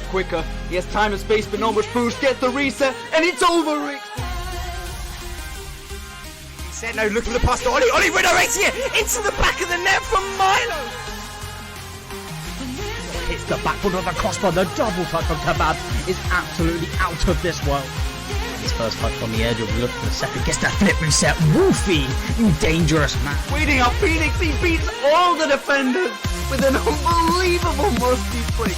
quicker. He has time and space but not much boost. Get the reset and it's over, Rick. He said no, looking for the pass to Ollie. Ollie redirects here into the back of the net from Milo. Hits the backboard of the crossbar. The double touch from Kebab is absolutely out of this world. His first touch on the edge of look for the second. Gets that flip reset. Woofy, you dangerous man. Waiting up Phoenix, he beats all the defenders with an unbelievable musty flick.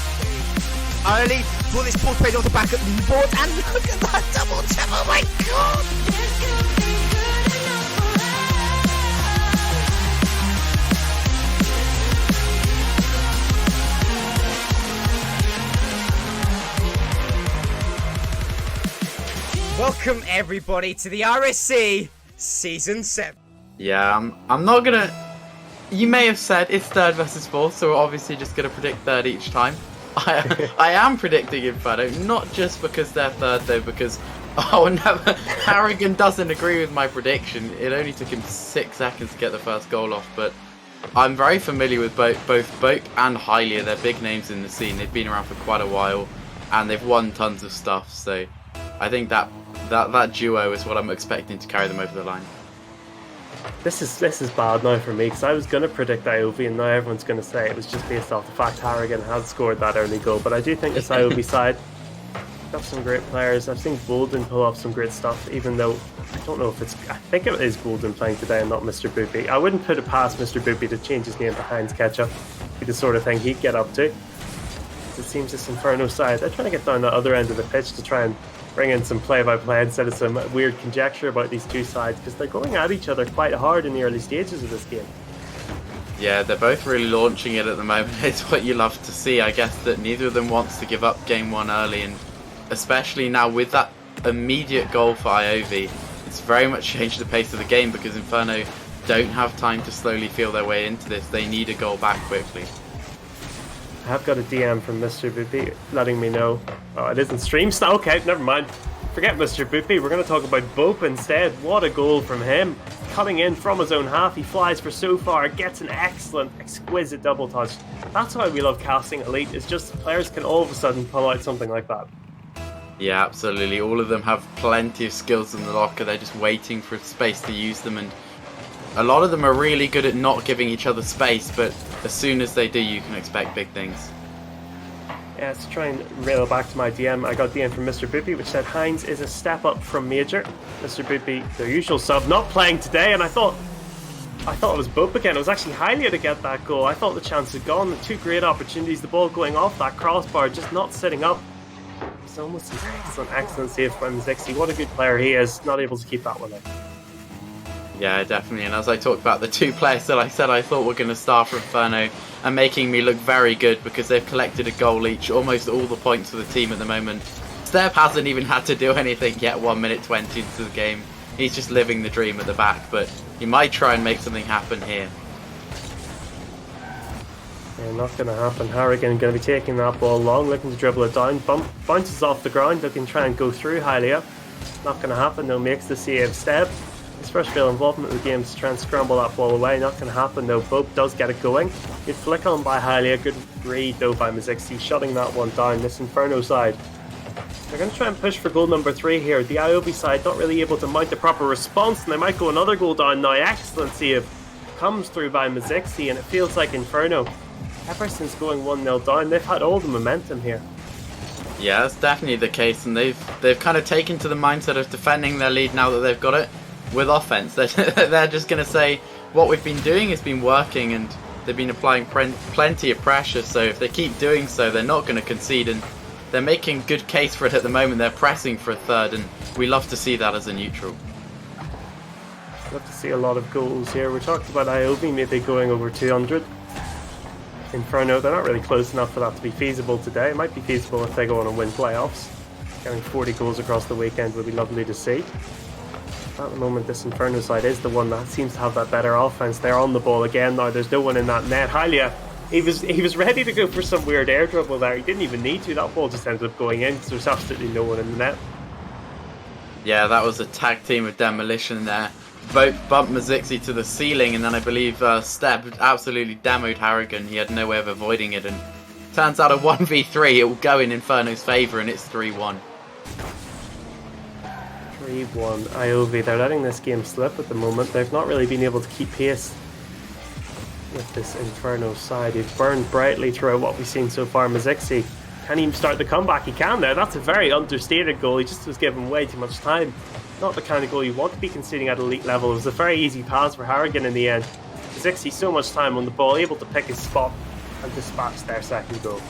Early for this ball played off the back of the board, and look at that double tap. Oh my god! Welcome everybody to the RSC Season 7. Yeah, I'm not gonna... You may have said it's third versus fourth, so we're obviously just gonna predict third each time. I am predicting Inferno, not just because they're third though, because Harrigan doesn't agree with my prediction. It only took him 6 seconds to get the first goal off, but I'm very familiar with both Bope and Hylia. They're big names in the scene. They've been around for quite a while, and they've won tons of stuff, so I think that duo is what I'm expecting to carry them over the line. This is bad now for me, because I was going to predict IOV and now everyone's going to say it was just based off the fact Harrigan has scored that early goal, but I do think this IOV side got some great players. I've seen Golden pull off some great stuff, even though I don't know if I think it is Golden playing today and not Mr. Boopy. I wouldn't put it past Mr. Boopy to change his name to Heinz Ketchup. Be the sort of thing he'd get up to. It seems this Inferno side, they're trying to get down the other end of the pitch to try and bring in some play-by-play instead of some weird conjecture about these two sides, because they're going at each other quite hard in the early stages of this game. Yeah, they're both really launching it at the moment. It's what you love to see. I guess that neither of them wants to give up game one early, and especially now with that immediate goal for IOV, it's very much changed the pace of the game, because Inferno don't have time to slowly feel their way into this. They need a goal back quickly. I have got a DM from Mr. Boopy letting me know. Oh, it isn't stream style. Okay, never mind. Forget Mr. Boopy. We're going to talk about Bope instead. What a goal from him. Cutting in from his own half. He flies for so far. Gets an excellent, exquisite double touch. That's why we love casting Elite. It's just players can all of a sudden pull out something like that. Yeah, absolutely. All of them have plenty of skills in the locker. They're just waiting for space to use them, and a lot of them are really good at not giving each other space, but as soon as they do, you can expect big things. Yeah, let's try and rail back to my DM. I got DM from Mr. Boopy, which said Heinz is a step up from Major. Mr. Boopy, their usual sub, not playing today, and I thought it was Bope again. It was actually Hylia to get that goal. I thought the chance had gone. The two great opportunities, the ball going off that crossbar, just not sitting up. It's almost an excellent save from Zixi. What a good player he is, not able to keep that one out. Yeah, definitely. And as I talked about the two players that I said I thought were going to start for Inferno and making me look very good because they've collected a goal each, almost all the points for the team at the moment. Steb hasn't even had to do anything yet 1 minute 20 into the game. He's just living the dream at the back, but he might try and make something happen here. Yeah, not going to happen. Harrigan going to be taking that ball long, looking to dribble it down. Bounces off the ground, looking to try and go through Hylia. Not going to happen though, makes the save. Steb, his first real involvement in the game is to try and scramble that ball away. Not going to happen though. Bope does get it going. Good flick on by Hylia. Good read though by Mazixi, shutting that one down. This Inferno side, they're going to try and push for goal number 3 here. The IOB side not really able to mount the proper response, and they might go another goal down now. Excellent save comes through by Mazixi, and it feels like Inferno, ever since going 1-0 down, they've had all the momentum here. Yeah, that's definitely the case, and they've kind of taken to the mindset of defending their lead now that they've got it with offense. They're just going to say what we've been doing has been working, and they've been applying plenty of pressure, so if they keep doing so, they're not going to concede, and they're making good case for it at the moment. They're pressing for a third, and we love to see that as a neutral. Love to see a lot of goals here. We talked about IOB maybe going over 200. Inferno, they're not really close enough for that to be feasible today. It might be feasible if they go on and win playoffs. Getting 40 goals across the weekend would be lovely to see. At the moment, this Inferno side is the one that seems to have that better offense. They're on the ball again now. There's no one in that net. Hylia, he was ready to go for some weird air dribble there. He didn't even need to. That ball just ended up going in because there's absolutely no one in the net. Yeah, that was a tag team of demolition there. Both bumped Mazixi to the ceiling, and then I believe Steb absolutely demoed Harrigan. He had no way of avoiding it, and turns out a 1v3, it will go in Inferno's favour, and it's 3-1. 3-1 Iovi. They're letting this game slip at the moment. They've not really been able to keep pace with this Inferno side. They've burned brightly throughout what we've seen so far. Mazixi can't even start the comeback. He can there. That's a very understated goal. He just was given way too much time. Not the kind of goal you want to be conceding at elite level. It was a very easy pass for Harrigan in the end. Mazixi so much time on the ball, able to pick his spot and dispatch their second goal.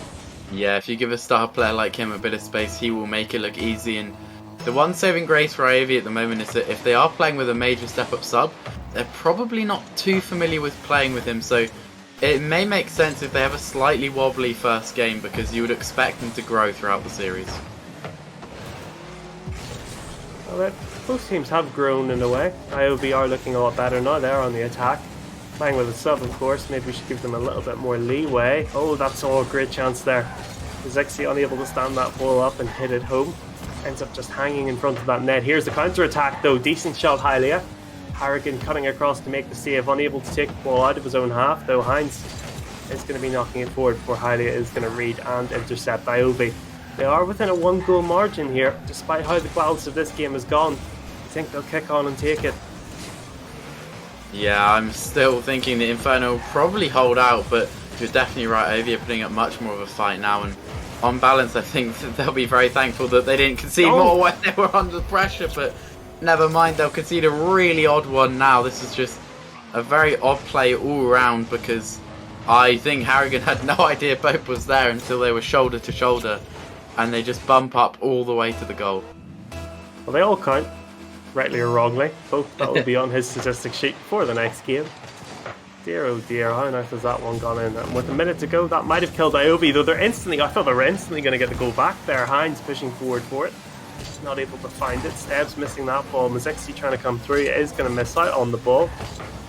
Yeah, if you give a star player like him a bit of space, he will make it look easy. And the one saving grace for Ivy at the moment is that if they are playing with a major step-up sub, they're probably not too familiar with playing with him, so it may make sense if they have a slightly wobbly first game, because you would expect them to grow throughout the series. Well, both teams have grown in a way. IOV are looking a lot better now. They're on the attack. Playing with a sub, of course. Maybe we should give them a little bit more leeway. Oh, that's all a great chance there. Zixi unable to stand that ball up and hit it home. Ends up just hanging in front of that net. Here's the counter-attack though. Decent shot, Hylia. Harrigan cutting across to make the save. Unable to take the ball out of his own half though. Heinz is going to be knocking it forward before Hylia is going to read and intercept Iovi. They are within a 1-goal margin here, despite how the balance of this game has gone. I think they'll kick on and take it. Yeah, I'm still thinking that Inferno will probably hold out, but you're definitely right. Ivy are putting up much more of a fight now, and on balance, I think that they'll be very thankful that they didn't concede more when they were under pressure, but never mind, they'll concede a really odd one now. This is just a very odd play all around, because I think Harrigan had no idea Bope was there until they were shoulder to shoulder, and they just bump up all the way to the goal. Well, they all count, rightly or wrongly. Both that will be on his statistics sheet for the next game. Dear oh dear, how on earth has that one gone in? And with a minute to go, that might have killed Iobi, though I thought they were instantly going to get the goal back there. Hines pushing forward for it. Not able to find it. Stebbs missing that ball. Mazixi trying to come through. It is going to miss out on the ball,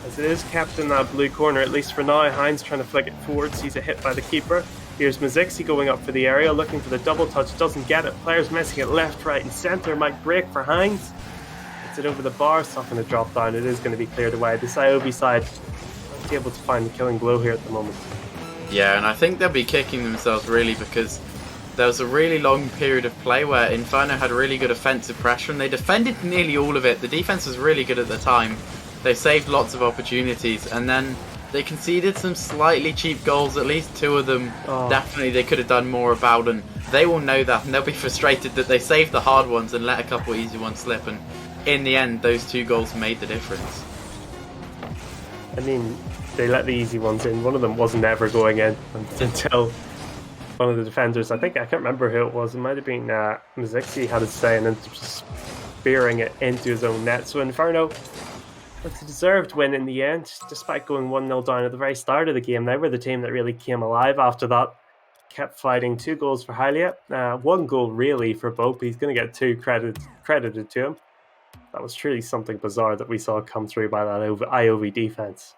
as it is kept in that blue corner, at least for now. Hines trying to flick it forward, sees a hit by the keeper. Here's Mazixi going up for the area, looking for the double touch, doesn't get it. Players missing it left, right and centre. Might break for Hines. Gets it over the bar, it's not going to drop down. It is going to be cleared away. This Iobi side not able to find the killing blow here at the moment. Yeah, and I think they'll be kicking themselves really, because there was a really long period of play where Inferno had really good offensive pressure and they defended nearly all of it. The defense was really good at the time. They saved lots of opportunities, and then they conceded some slightly cheap goals, at least 2 of them. Definitely they could have done more about, and they will know that, and they'll be frustrated that they saved the hard ones and let a couple easy ones slip, and in the end those 2 goals made the difference. I mean, they let the easy ones in. One of them wasn't ever going in until one of the defenders, I can't remember who it was, it might have been Mazixi, had it say, and then just spearing it into his own net. So Inferno, it's a deserved win in the end, despite going 1-0 down at the very start of the game. They were the team that really came alive after that. Kept fighting. 2 goals for Hylia. 1 goal really for Bope. He's going to get 2 credited to him. That was truly something bizarre that we saw come through by that IOV defense.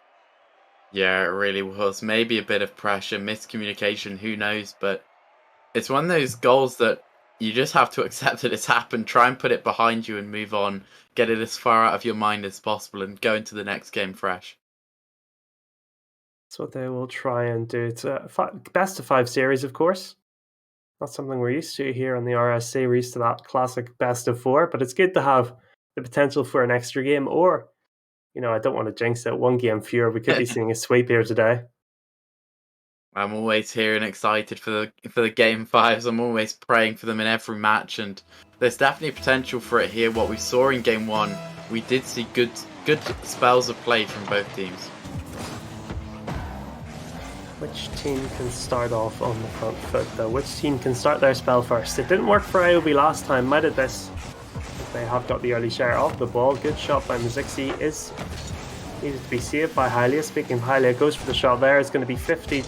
Yeah, it really was. Maybe a bit of pressure, miscommunication, who knows, but it's one of those goals that you just have to accept that it's happened, try and put it behind you and move on, get it as far out of your mind as possible and go into the next game fresh. That's what they will try and do. It's a best of 5 series, of course. Not something we're used to here on the RSC. We're used to that classic best of 4, but it's good to have the potential for an extra game, or, I don't want to jinx it, 1 game fewer. We could be seeing a sweep here today. I'm always here and excited for the game 5s. I'm always praying for them in every match, and there's definitely potential for it here. What we saw in game 1, we did see good spells of play from both teams. Which team can start off on the front foot though? Which team can start their spell first? It didn't work for IOB last time, might it this? They have got the early share off the ball. Good shot by Mazixi is needed to be saved by Hylia. Speaking of Hylia, goes for the shot there. It's going to be 50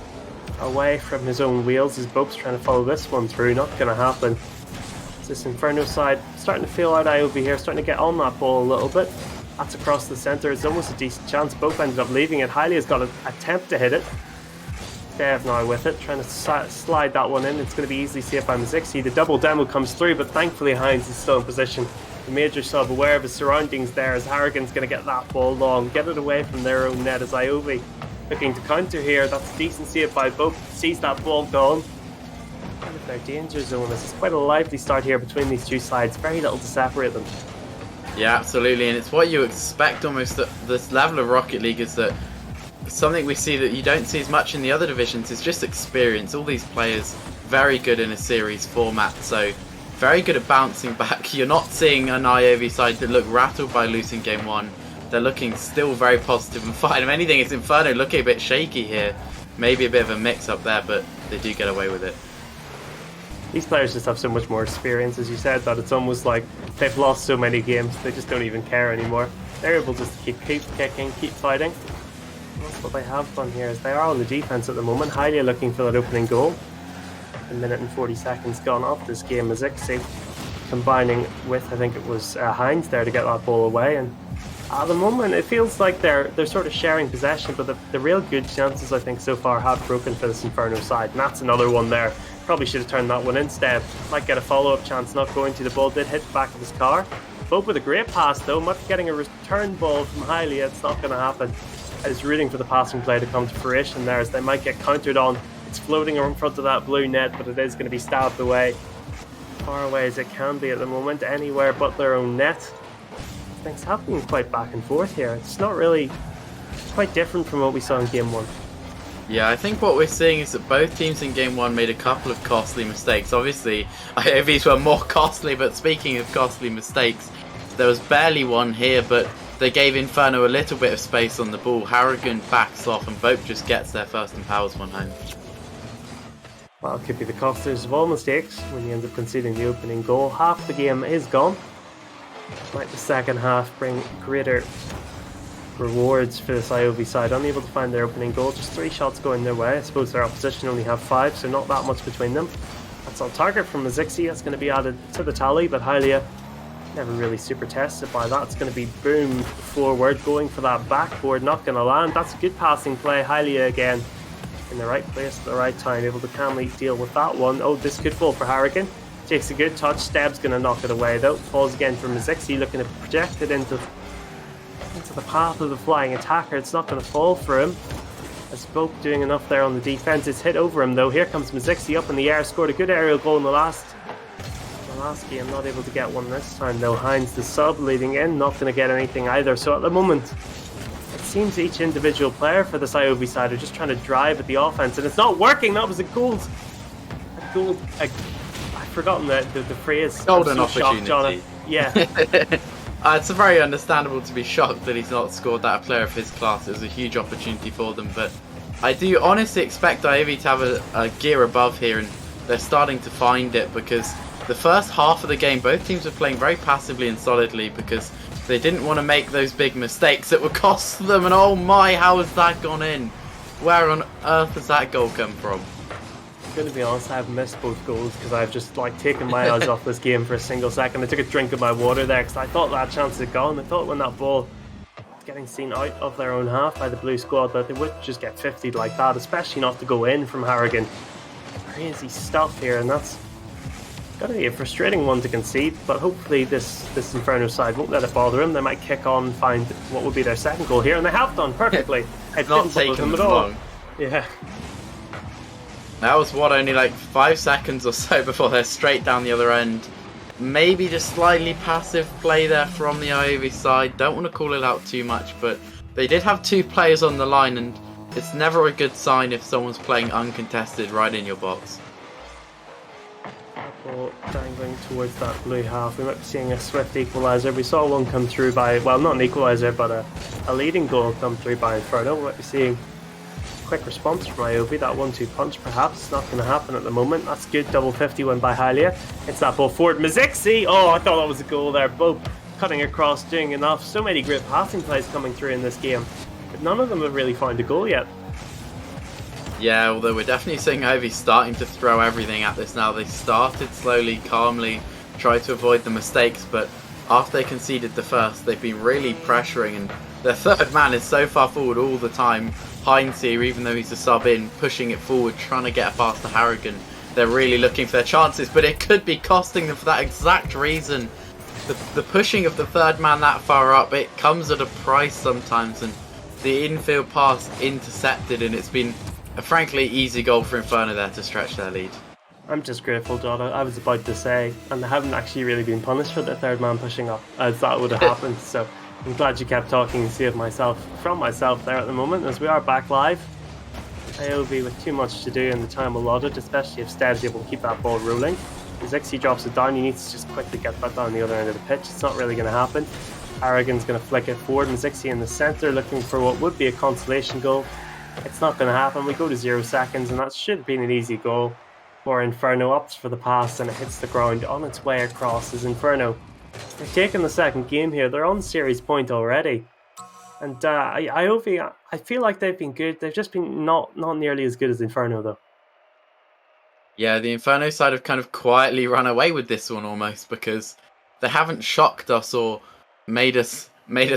away from his own wheels. His Bope's trying to follow this one through. Not going to happen. This Inferno side starting to feel out IOB here, starting to get on that ball a little bit. That's across the centre. It's almost a decent chance. Bope ended up leaving it. Hylia's got an attempt to hit it. Dev now with it, trying to slide that one in. It's going to be easily saved by Mazixi. The double demo comes through, but thankfully Hines is still in position. The major sub aware of his surroundings there, as Harrigan's going to get that ball long, get it away from their own net as Iobi looking to counter here. That's a decent save by Bope. Sees that ball gone, their danger zone. This is quite a lively start here between these two sides. Very little to separate them. Yeah, absolutely, and it's what you expect almost at this level of Rocket League, is that something we see that you don't see as much in the other divisions is just experience. All these players very good in a series format, so very good at bouncing back. You're not seeing an IOV side that look rattled by losing game 1. They're looking still very positive and fine. If anything, it's Inferno looking a bit shaky here. Maybe a bit of a mix up there, but they do get away with it. These players just have so much more experience, as you said, that it's almost like they've lost so many games, they just don't even care anymore. They're able just to keep kicking, keep fighting. And that's what they have done here, is they are on the defense at the moment. Hylia looking for that opening goal. A minute and 40 seconds gone off this game. Zixi combining with, I think it was Hines there to get that ball away. And at the moment, it feels like they're sort of sharing possession, but the real good chances, I think, so far have broken for this Inferno side. And that's another one there. Probably should have turned that one instead. Might get a follow-up chance, not going to. The ball did hit the back of his car. Both with a great pass, though. Might be getting a return ball from Hylia. It's not going to happen. I was rooting for the passing play to come to fruition there, as they might get countered on. It's floating in front of that blue net, but it is going to be stabbed away. Far away as it can be at the moment, anywhere but their own net. Things have been quite back and forth here. It's not really quite different from what we saw in game 1. Yeah, I think what we're seeing is that both teams in game 1 made a couple of costly mistakes. Obviously, IOVs were more costly, but speaking of costly mistakes, there was barely one here, but they gave Inferno a little bit of space on the ball. Harrigan backs off and Vope just gets there first and powers one home. Well, it could be the costers of all mistakes when you end up conceding the opening goal. Half the game is gone. Might the second half bring greater rewards for this IOV side. Unable to find their opening goal, just 3 shots going their way. I suppose their opposition only have 5, so not that much between them. That's on target from Zixi. That's going to be added to the tally, but Hylia never really super tested by that. It's going to be boom forward, going for that backboard, not going to land. That's a good passing play. Hylia again in the right place at the right time, able to calmly deal with that one. Oh, this could fall for Harrigan. Takes a good touch. Steb's going to knock it away though. Falls again from Zixi, looking to project it into the path of the flying attacker. It's not going to fall for him. As Bope doing enough there on the defense. It's hit over him though. Here comes Mizixi up in the air. Scored a good aerial goal in the last game. Not able to get one this time though. Hines the sub leading in. Not going to get anything either. So at the moment, it seems each individual player for this IOV side are just trying to drive at the offense, and it's not working. That was a gold. I've forgotten the phrase. Golden I'm so shocked, opportunity. Yeah. It's very understandable to be shocked that he's not scored that. A player of his class. It was a huge opportunity for them, but I do honestly expect IOV to have a gear above here, and they're starting to find it, because the first half of the game both teams were playing very passively and solidly because they didn't want to make those big mistakes that would cost them. And oh my, how has that gone in? Where on earth has that goal come from? I'm going to be honest, I've missed both goals because I've just taken my eyes off this game for a single second. I took a drink of my water there because I thought that chance had gone. I thought when that ball was getting seen out of their own half by the blue squad that they would just get 50'd like that, especially not to go in from Harrigan. Crazy stuff here, and that's going to be a frustrating one to concede, but hopefully this Inferno side won't let it bother them. They might kick on and find what would be their second goal here, and they have done perfectly. It's not taken them long. Yeah. That was only like 5 seconds or so before they're straight down the other end. Maybe just slightly passive play there from the IOV side. Don't want to call it out too much, but they did have 2 players on the line, and it's never a good sign if someone's playing uncontested right in your box. Ball dangling towards that blue half. We might be seeing a swift equaliser. We saw one come through by, well, not an equaliser, but a leading goal come through by Inferno. We might be seeing a quick response from IOV. That 1-2 punch perhaps. It's not going to happen at the moment. That's good. Double 50 win by Hylia. It's that ball forward. Mizixi! Oh, I thought that was a goal there. Both cutting across, doing enough. So many great passing plays coming through in this game, but none of them have really found a goal yet. Yeah, although we're definitely seeing Ivy starting to throw everything at this now. They started slowly, calmly, tried to avoid the mistakes, but after they conceded the first, they've been really pressuring, and their third man is so far forward all the time. Hines here, even though he's a sub in, pushing it forward, trying to get a pass to Harrigan. They're really looking for their chances, but it could be costing them for that exact reason. The pushing of the third man that far up, it comes at a price sometimes, and the infield pass intercepted, and it's been a frankly easy goal for Inferno there to stretch their lead. I'm just grateful, Jota. I was about to say, and they haven't actually really been punished for the third man pushing up, as that would have happened. So I'm glad you kept talking and saved myself from myself there at the moment, as we are back live. IOV with too much to do in the time allotted, especially if Stead's able to keep that ball rolling. As Zixi drops it down, he needs to just quickly get that down the other end of the pitch. It's not really going to happen. Aragon's going to flick it forward, and Zixi in the centre looking for what would be a consolation goal. It's not going to happen. We go to 0 seconds, and that should have been an easy goal. Or Inferno opts for the pass, and it hits the ground on its way across as Inferno. They're taking the second game here. They're on series point already. And IOV, I feel like they've been good. They've just been not nearly as good as Inferno, though. Yeah, the Inferno side have kind of quietly run away with this one almost, because they haven't shocked us or made us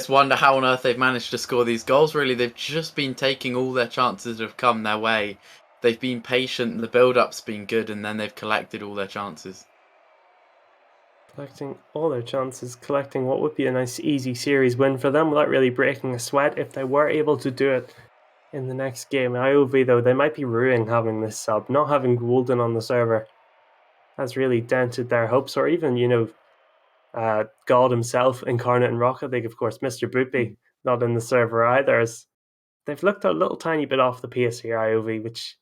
wonder how on earth they've managed to score these goals. Really, they've just been taking all their chances that have come their way. They've been patient, the build-up's been good, and then they've collected all their chances. Collecting all their chances, collecting what would be a nice easy series win for them without really breaking a sweat if they were able to do it in the next game. IOV, though, they might be ruining having this sub. Not having Golden on the server has really dented their hopes, or even, God himself, Incarnate and Rocket League, of course, Mr. Boopy, not in the server either. As they've looked a little tiny bit off the pace here, IOV, which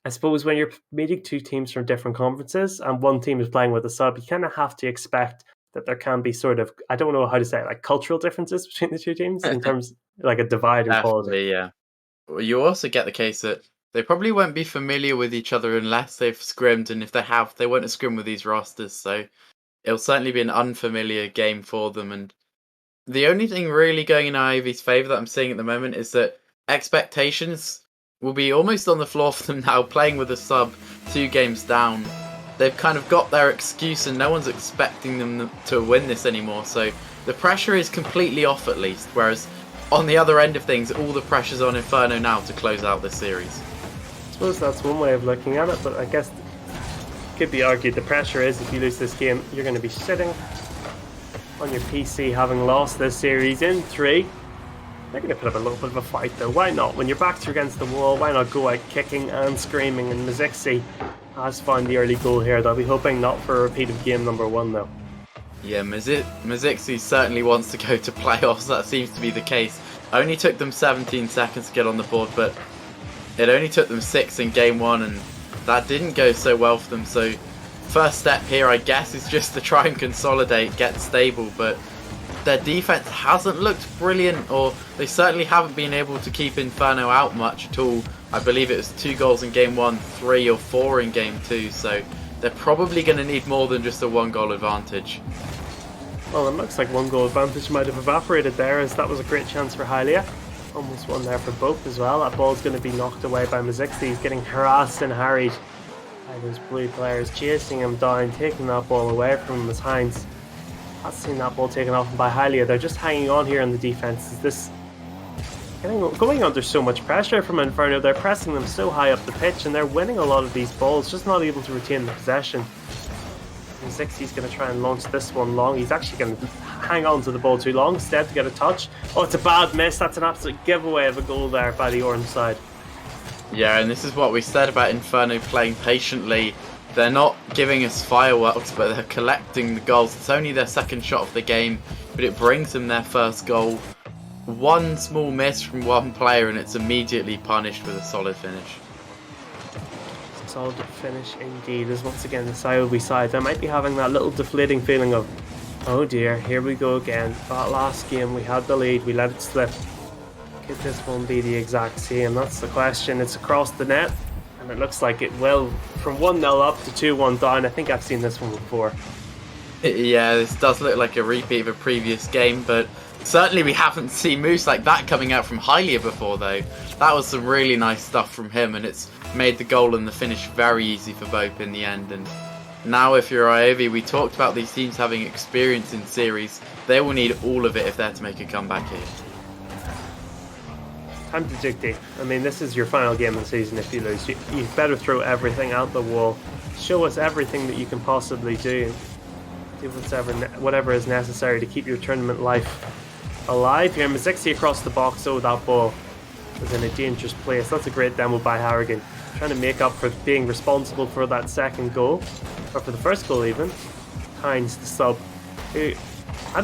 I suppose when you're meeting two teams from different conferences and one team is playing with a sub, you kind of have to expect that there can be sort of, I don't know how to say it, like cultural differences between the two teams in terms like a divide in quality. Definitely, yeah. Well, you also get the case that they probably won't be familiar with each other unless they've scrimmed, and if they have, they won't have scrimmed with these rosters, so it'll certainly be an unfamiliar game for them. And the only thing really going in IOV's favour that I'm seeing at the moment is that expectations will be almost on the floor for them now, playing with a sub 2 games down. They've kind of got their excuse and no one's expecting them to win this anymore, so the pressure is completely off at least, whereas on the other end of things, all the pressure's on Inferno now to close out this series. I suppose that's one way of looking at it, but I guess it could be argued the pressure is if you lose this game, you're going to be sitting on your PC having lost this series in 3. They're going to put up a little bit of a fight though. Why not? When your backs are against the wall, why not go out kicking and screaming? And Mazixi has found the early goal here. They'll be hoping not for a repeat of game number 1 though. Yeah, Mazixi certainly wants to go to playoffs. That seems to be the case. Only took them 17 seconds to get on the board, but it only took them 6 in game 1, and that didn't go so well for them. So first step here, I guess, is just to try and consolidate, get stable, but their defense hasn't looked brilliant, or they certainly haven't been able to keep Inferno out much at all. I believe it was 2 goals in game 1, 3 or 4 in game 2, so they're probably going to need more than just a 1-goal advantage. Well, it looks like 1-goal advantage might have evaporated there, as that was a great chance for Hylia. Almost one there for both as well. That ball's going to be knocked away by Mazixi. He's getting harassed and harried by those blue players, chasing him down, taking that ball away from him as Hines has seen that ball taken off by Hylia. They're just hanging on here in the defense. Is this going under so much pressure from Inferno? They're pressing them so high up the pitch and they're winning a lot of these balls, just not able to retain the possession. And Zixi's going to try and launch this one long. He's actually going to hang on to the ball too long instead to get a touch. Oh, it's a bad miss. That's an absolute giveaway of a goal there by the orange side. Yeah, and this is what we said about Inferno playing patiently. They're not giving us fireworks, but they're collecting the goals. It's only their second shot of the game, but it brings them their first goal. One small miss from one player and it's immediately punished with a solid finish. Solid finish indeed, as once again the IOV side, they might be having that little deflating feeling of, oh dear, here we go again. That last game we had the lead, we let it slip. Could this one be the exact same? That's the question. It's across the net. And it looks like it will, from 1-0 up to 2-1 down. I think I've seen this one before. Yeah, this does look like a repeat of a previous game, but certainly we haven't seen moves like that coming out from Hylia before though. That was some really nice stuff from him, and it's made the goal and the finish very easy for both in the end. And now if you're IOV, we talked about these teams having experience in series. They will need all of it if they're to make a comeback here. Time to dig deep. I mean, this is your final game of the season if you lose. You better throw everything out the wall. Show us everything that you can possibly do. Do whatever is necessary to keep your tournament life alive here. Mazixi across the box, oh, that ball was in a dangerous place. That's a great demo by Harrigan, trying to make up for being responsible for that second goal, or for the first goal even. Hines, the sub, who,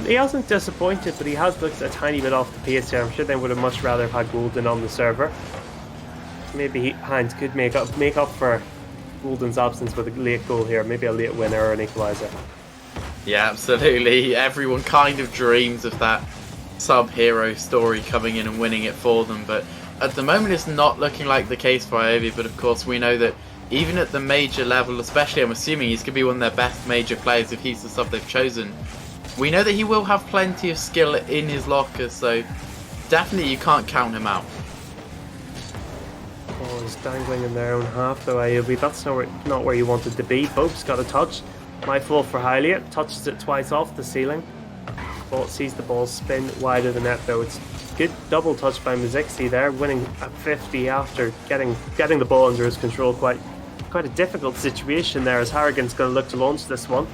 he hasn't disappointed, but he has looked a tiny bit off the pace here. I'm sure they would have much rather have had Golden on the server. Maybe Hines could make up for Golden's absence with a late goal here, maybe a late winner or an equaliser. Yeah, absolutely. Everyone kind of dreams of that sub-hero story coming in and winning it for them, but at the moment it's not looking like the case for Iovi. But of course we know that even at the major level, especially, I'm assuming he's going to be one of their best major players if he's the sub they've chosen. We know that he will have plenty of skill in his locker, so definitely you can't count him out. Ball is dangling in their own half though, Iovi. That's not where you wanted to be. Bope's got a touch. My fault for Hylia. Touches it twice off the ceiling. Ball sees the ball spin wide of the net though. It's good double touch by Mizixi there, winning at 50 after getting the ball under his control. Quite a difficult situation there, as Harrigan's going to look to launch this one.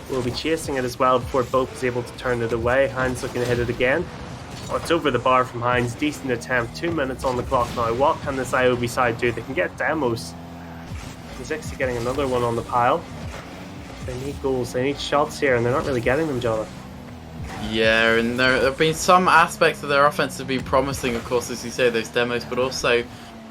We'll be chasing it as well before Bope is able to turn it away. Hines looking to hit it again. Oh, it's over the bar from Hines. Decent attempt. 2 minutes on the clock now. What can this IOB side do? They can get demos. Mizixi getting another one on the pile. They need goals. They need shots here, and they're not really getting them, Jonathan. Yeah, and there have been some aspects of their offense that have been promising, of course, as you say, those demos, but also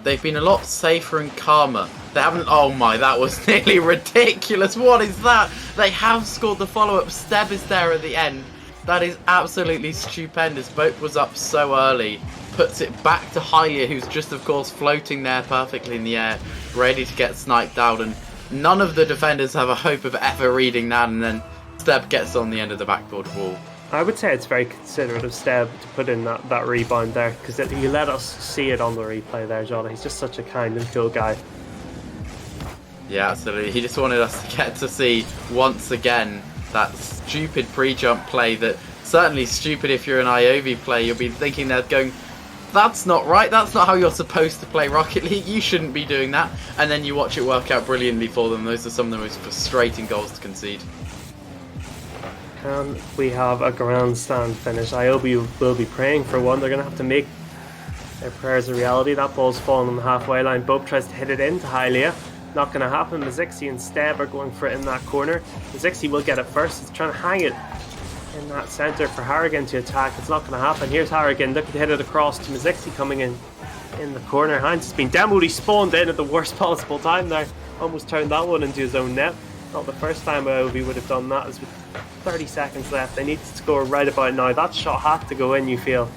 they've been a lot safer and calmer. They haven't... Oh my, that was nearly ridiculous. What is that? They have scored the follow-up. Steb is there at the end. That is absolutely stupendous. Bope was up so early. Puts it back to Hylia, who's just, of course, floating there perfectly in the air, ready to get sniped out. And none of the defenders have a hope of ever reading that, and then Steb gets on the end of the backboard wall. I would say it's very considerate of Steb to put in that rebound there, because he let us see it on the replay there, John. He's just such a kind and cool guy. Yeah, absolutely. He just wanted us to get to see, once again, that stupid pre-jump play that, certainly stupid if you're an IOV player, you'll be thinking they're going, that's not right, that's not how you're supposed to play Rocket League, you shouldn't be doing that. And then you watch it work out brilliantly for them. Those are some of the most frustrating goals to concede. Can we have a grandstand finish? IOB will be praying for one. They're going to have to make their prayers a reality. That ball's fallen on the halfway line. Bope tries to hit it into Hylia. Not going to happen. Mizixi and Steb are going for it in that corner. Mizixi will get it first. He's trying to hang it in that centre for Harrigan to attack. It's not going to happen. Here's Harrigan looking to hit it across to Mizixi coming in the corner. Hines has been demoed. He spawned in at the worst possible time there. Almost turned that one into his own net. Not the first time we would have done that, as with 30 seconds left. They need to score right about now. That shot had to go in, you feel.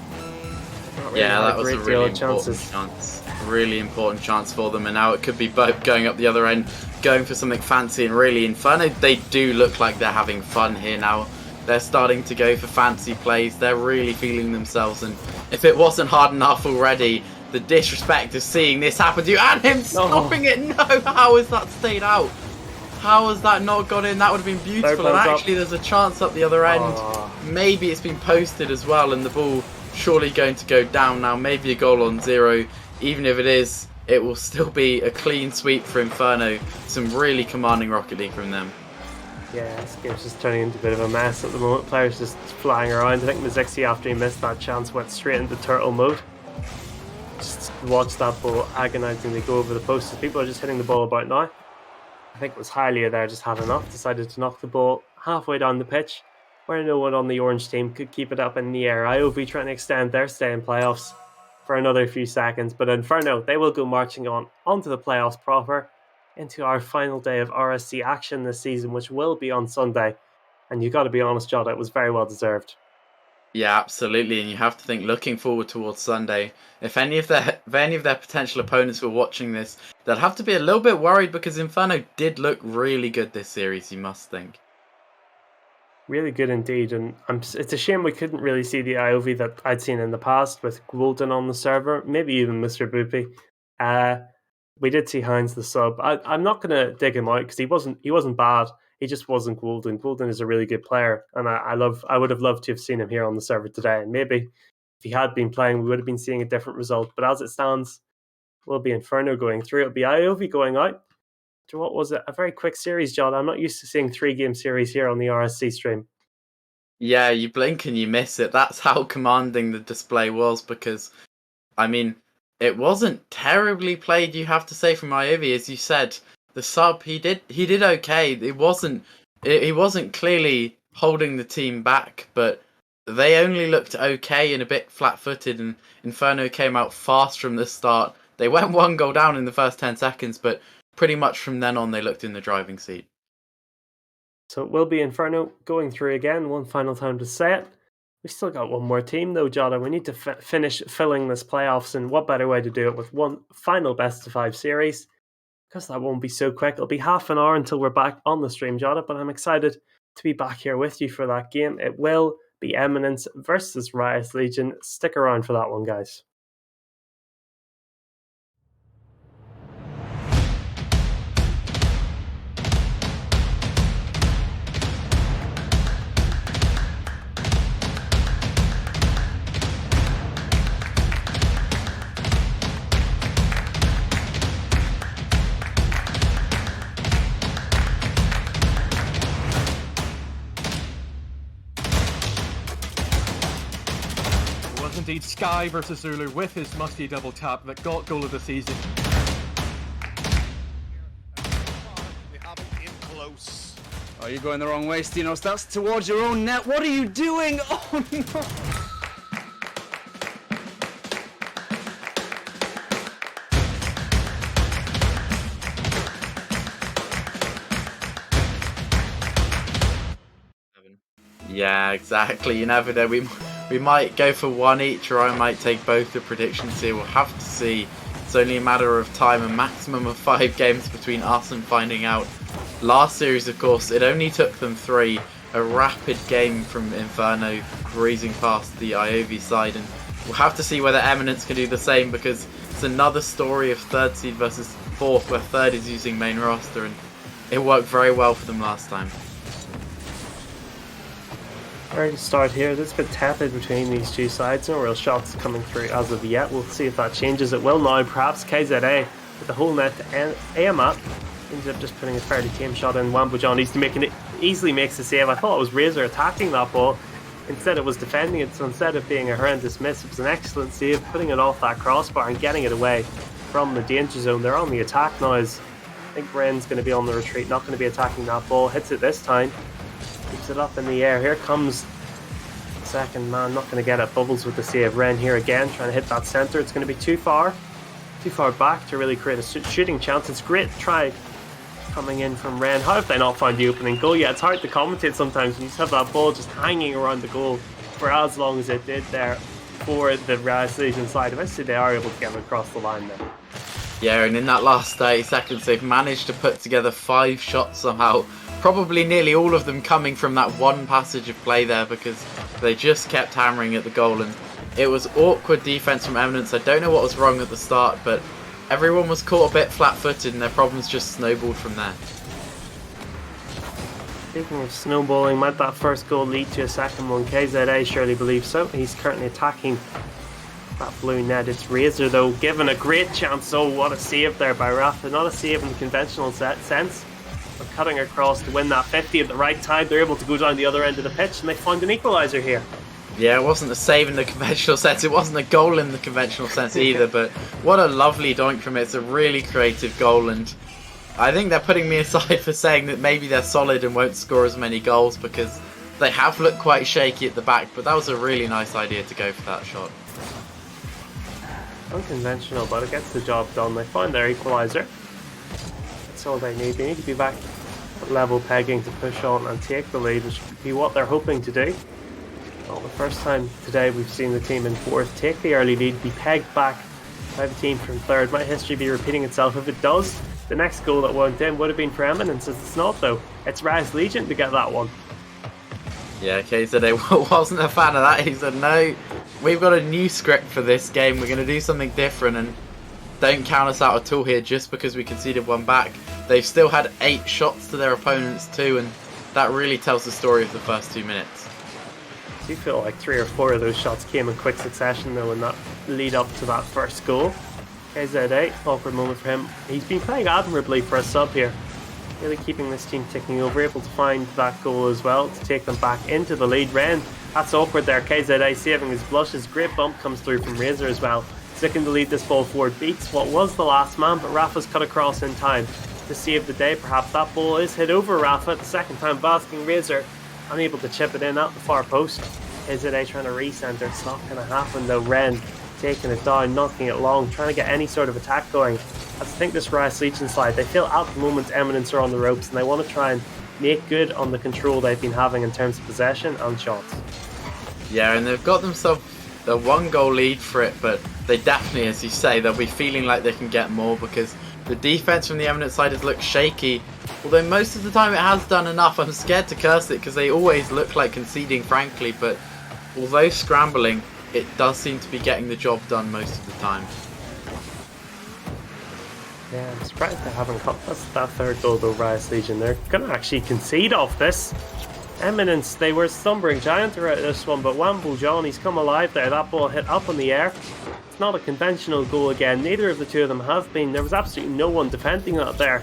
Really, yeah, that was a really important chance. Really important chance for them, and now it could be Bope going up the other end, going for something fancy and really Inferno. They do look like they're having fun here now. They're starting to go for fancy plays. They're really feeling themselves, and if it wasn't hard enough already, the disrespect of seeing this happen to you and him stopping it. No, how has that stayed out? How has that not gone in? That would have been beautiful. And actually, there's a chance up the other end. Maybe it's been posted as well, and the ball surely going to go down now. Maybe a goal on zero. Even if it is, it will still be a clean sweep for Inferno. Some really commanding Rocket League from them. Yeah, this game's just turning into a bit of a mess at the moment. Players just flying around. I think Mizixi, after he missed that chance, went straight into turtle mode. Just watch that ball agonisingly go over the post. People are just hitting the ball about now. I think it was Hylia there just had enough, decided to knock the ball halfway down the pitch, where no one on the orange team could keep it up in the air. IOV trying to extend their stay in playoffs for another few seconds, but Inferno, they will go marching onto the playoffs proper, into our final day of RSC action this season, which will be on Sunday. And you've got to be honest, Jota, it was very well deserved. Yeah, absolutely, and you have to think, looking forward towards Sunday, if any of their potential opponents were watching this, they'd have to be a little bit worried, because Inferno did look really good this series, you must think. Really good indeed, and it's a shame we couldn't really see the IOV that I'd seen in the past with Golden on the server, maybe even Mr. Boopy. We did see Hines the sub. I'm not going to dig him out because he wasn't bad. He just wasn't Golden. Golden is a really good player, and I would have loved to have seen him here on the server today. And maybe if he had been playing, we would have been seeing a different result. But as it stands, will be Inferno going through. It'll be IOV going out to what was a very quick series, John. I'm not used to seeing 3-game series here on the RSC stream. Yeah, you blink and you miss it. That's how commanding the display was, because, I mean, It wasn't terribly played, you have to say, from Iovi. As you said, the sub, he did okay. He wasn't clearly holding the team back, but they only looked okay and a bit flat-footed, and Inferno came out fast from the start. They went 1 goal down in the first 10 seconds, but pretty much from then on they looked in the driving seat. So it will be Inferno going through again, one final time to say it. We still got one more team though, Jota. We need to finish filling this playoffs, and what better way to do it with one final best of 5 series? Because that won't be so quick. It'll be half an hour until we're back on the stream, Jota, but I'm excited to be back here with you for that game. It will be Eminence versus RSC Legion. Stick around for that one, guys. Indeed, Sky versus Zulu with his musty double tap that got goal of the season. We haven't been close. Oh, you're going the wrong way, Stinos. That's towards your own net. What are you doing? Oh, no. Yeah, exactly. You never know. We might go for one each, or I might take both the predictions here. We'll have to see. It's only a matter of time, a maximum of 5 games between us and finding out. Last series, of course, it only took them 3. A rapid game from Inferno, breezing past the Iovi side, and we'll have to see whether Eminence can do the same, because it's another story of 3rd seed versus 4th, where 3rd is using main roster, and it worked very well for them last time. Ready to start here. It's a bit tepid between these two sides. No real shots coming through as of yet. We'll see if that changes. It will now. Perhaps KZA with the whole net to aim at. Ends up just putting a fairly tame shot in. Wambo John easily makes the save. I thought it was Razor attacking that ball. Instead it was defending it. So instead of being a horrendous miss, it was an excellent save, putting it off that crossbar and getting it away from the danger zone. They're on the attack now. I think Ren's going to be on the retreat, not going to be attacking that ball. Hits it this time. Keeps it up in the air. Here comes the second man. Not going to get it. Bubbles with the save. Ren here again, trying to hit that centre. It's going to be too far back to really create a shooting chance. It's great try coming in from Ren. How have they not found the opening goal? Yeah, it's hard to commentate sometimes when you just have that ball just hanging around the goal for as long as it did there for the RSC Legion side. Eventually they are able to get them across the line there. Yeah, and in that last 30 seconds they've managed to put together 5 shots somehow. Probably nearly all of them coming from that one passage of play there, because they just kept hammering at the goal, and it was awkward defense from Eminence. I don't know what was wrong at the start, but everyone was caught a bit flat-footed and their problems just snowballed from there. Speaking of snowballing, might that first goal lead to a second one? KZA surely believes so. He's currently attacking that blue net. It's Razor though, given a great chance. Oh, what a save there by Rafa. Not a save in the conventional sense, but cutting across to win that 50 at the right time. They're able to go down the other end of the pitch and they find an equaliser here. Yeah, it wasn't a save in the conventional sense. It wasn't a goal in the conventional sense either, but what a lovely doink from it. It's a really creative goal, and I think they're putting me aside for saying that maybe they're solid and won't score as many goals, because they have looked quite shaky at the back, but that was a really nice idea to go for that shot. Unconventional, but it gets the job done. They find their equaliser. That's all they need. They need to be back at level pegging to push on and take the lead, which would be what they're hoping to do. Well, the first time today we've seen the team in 4th take the early lead, be pegged back by the team from 3rd. Might history be repeating itself? If it does, the next goal that went in would have been for Eminence. It's not though. It's RSC Legion to get that one. Yeah, KZA wasn't a fan of that. He said, no, we've got a new script for this game. We're going to do something different, and don't count us out at all here just because we conceded one back. They've still had 8 shots to their opponents too, and that really tells the story of the first 2 minutes. I do feel like 3 or 4 of those shots came in quick succession though in that lead up to that first goal. KZA, awkward moment for him. He's been playing admirably for a sub here. Really keeping this team ticking over, able to find that goal as well to take them back into the lead. Ren, that's awkward there. KZA saving his blushes. Great bump comes through from Razor as well. looking to lead this ball forward. Beats what was the last man, but Rafa's cut across in time to save the day. Perhaps that ball is hit over Rafa. The second time basking Razor, unable to chip it in at the far post. KZA trying to recenter. It's not going to happen though. Ren taking it down, knocking it long, trying to get any sort of attack going. I think this Rice Legion side, they feel at the moment Eminence are on the ropes and they want to try and make good on the control they've been having in terms of possession and shots. Yeah, and they've got themselves a 1-goal lead for it, but they definitely, as you say, they'll be feeling like they can get more because the defense from the Eminence side has looked shaky. Although most of the time it has done enough. I'm scared to curse it because they always look like conceding, frankly, but although scrambling, it does seem to be getting the job done most of the time. Yeah, I'm surprised they haven't cut that third goal though, Rice Legion. They're going to actually concede off this. Eminence, they were slumbering giant throughout this one, but Wambo John, he's come alive there. That ball hit up in the air. It's not a conventional goal again. Neither of the two of them have been. There was absolutely no one defending that there.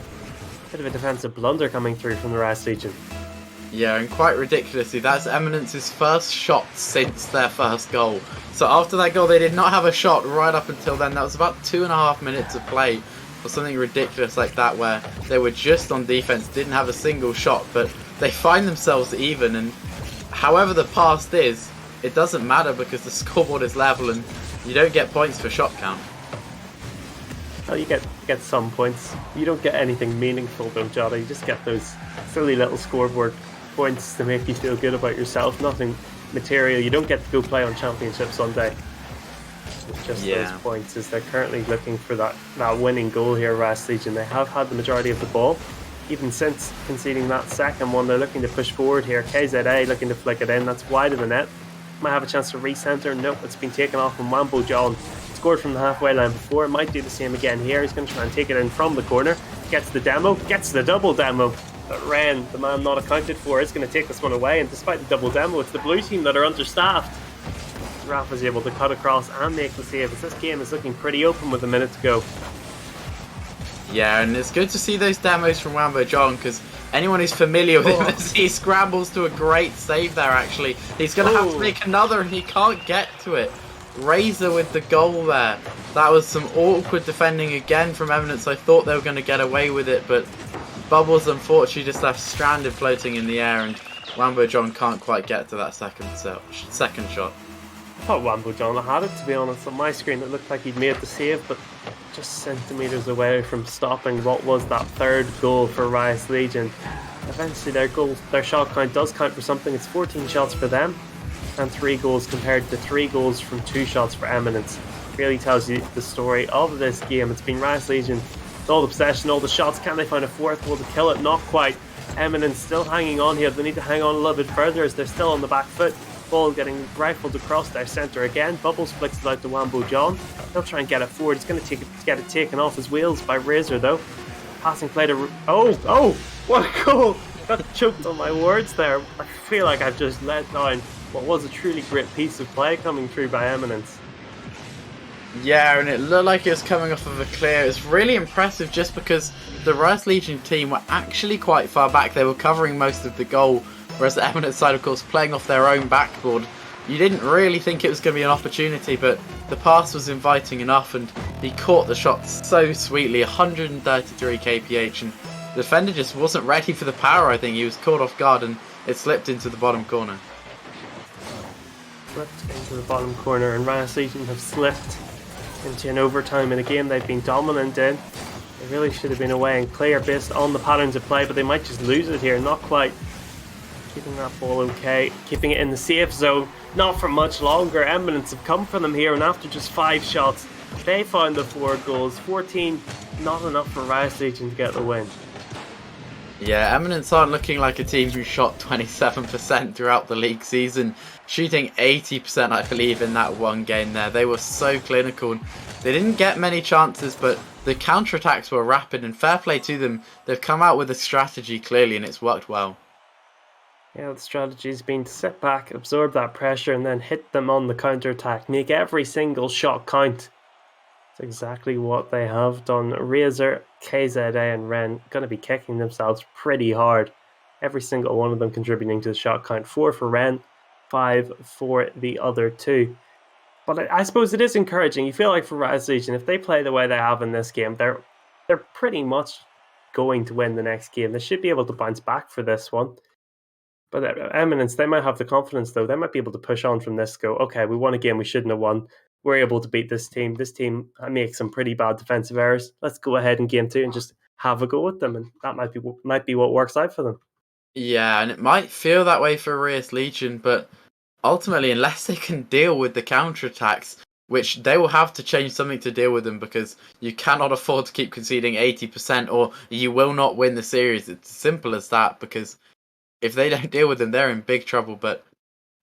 Bit of a defensive blunder coming through from the Rice Legion. Yeah, and quite ridiculously, that's Eminence's first shot since their first goal. So after that goal, they did not have a shot right up until then. That was about 2.5 minutes of play or something ridiculous like that, where they were just on defense, didn't have a single shot, but they find themselves even. And however the past is, it doesn't matter because the scoreboard is level and you don't get points for shot count. Oh, you get some points. You don't get anything meaningful though, Jota. You just get those silly little scoreboard points to make you feel good about yourself. Nothing material. You don't get to go play on Championship Sunday. It's just those points as they're currently looking for that winning goal here, Rice Legion. They have had the majority of the ball. Even since conceding that second one, they're looking to push forward here. KZA looking to flick it in. That's wide of the net. Might have a chance to recenter. Nope, it's been taken off from Wambo John. Scored from the halfway line before. Might do the same again here. He's going to try and take it in from the corner. Gets the demo. Gets the double demo. But Ren, the man not accounted for, is going to take this one away. And despite the double demo, it's the blue team that are understaffed. Rafa's able to cut across and make the save. As this game is looking pretty open with a minute to go. Yeah, and it's good to see those demos from Wambo John because anyone who's familiar with him, he scrambles to a great save there actually. He's going to have to make another and he can't get to it. Razor with the goal there. That was some awkward defending again from Eminence. I thought they were going to get away with it, but Bubbles unfortunately just left stranded floating in the air and Wambo John can't quite get to that second shot. I thought Wambo John had it, to be honest. On my screen it looked like he'd made the save, but just centimetres away from stopping what was that third goal for Rice Legion. Eventually their shot count does count for something. It's 14 shots for them and 3 goals compared to 3 goals from 2 shots for Eminence. Really tells you the story of this game. It's been Rice Legion with all the possession, all the shots. Can they find a fourth goal to kill it? Not quite. Eminence still hanging on here. They need to hang on a little bit further as they're still on the back foot. Ball getting rifled across their centre again. Bubbles flicks it out to Wambo John. He'll try and get it forward. He's going to get it taken off his wheels by Razor though. Passing play to... Oh! What a goal! Got choked on my words there. I feel like I've just let down what was a truly great piece of play coming through by Eminence. Yeah, and it looked like it was coming off of a clear. It was really impressive just because the Rice Legion team were actually quite far back. They were covering most of the goal, whereas the Eminence side, of course, playing off their own backboard. You didn't really think it was going to be an opportunity, but the pass was inviting enough, and he caught the shot so sweetly, 133 kph, and the defender just wasn't ready for the power, I think. He was caught off guard, and it slipped into the bottom corner. Slipped into the bottom corner, and Rice Legion have slipped into an overtime in a game they've been dominant in. They really should have been away and clear based on the patterns of play, but they might just lose it here. Not quite. Keeping that ball okay, keeping it in the safe zone. Not for much longer. Eminence have come for them here, and after just 5 shots, they found the 4 goals. 14, not enough for Rice Legion to get the win. Yeah, Eminence aren't looking like a team who shot 27% throughout the league season, shooting 80% I believe in that one game there. They were so clinical and they didn't get many chances, but the counterattacks were rapid, and fair play to them. They've come out with a strategy clearly and it's worked well. Yeah, the strategy's been to sit back, absorb that pressure and then hit them on the counter-attack. Make every single shot count. It's exactly what they have done. Razor, KZA and Ren going to be kicking themselves pretty hard. Every single one of them contributing to the shot count. 4 for Ren, 5 for the other 2. But I suppose it is encouraging. You feel like for Rise Legion, if they play the way they have in this game, they're pretty much going to win the next game. They should be able to bounce back for this one. But Eminence, they might have the confidence though. They might be able to push on from this. Go, okay, we won a game we shouldn't have won. We're able to beat this team. This team makes some pretty bad defensive errors. Let's go ahead in game 2 and just have a go with them, and that might be what works out for them. Yeah, and it might feel that way for RS Legion, but ultimately, unless they can deal with the counterattacks, which they will have to change something to deal with them, because you cannot afford to keep conceding 80% or you will not win the series. It's as simple as that, because if they don't deal with them, they're in big trouble. But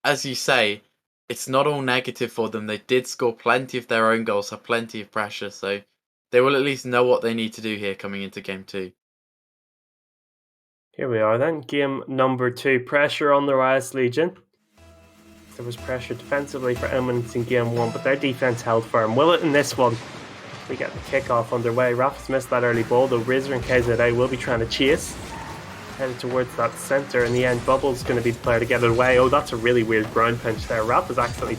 as you say, it's not all negative for them. They did score plenty of their own goals, have plenty of pressure, so they will at least know what they need to do here coming into game 2. Here we are then, game number 2. Pressure on the RS Legion. There was pressure defensively for Eminence in game 1, but their defense held firm. Will it in this one? We get the kickoff underway. Rafa's missed that early ball, though Razor and KZA will be trying to chase. Headed towards that centre. In the end, Bubble's going to be the player to get it away. Oh, that's a really weird ground pinch there. Rafa's actually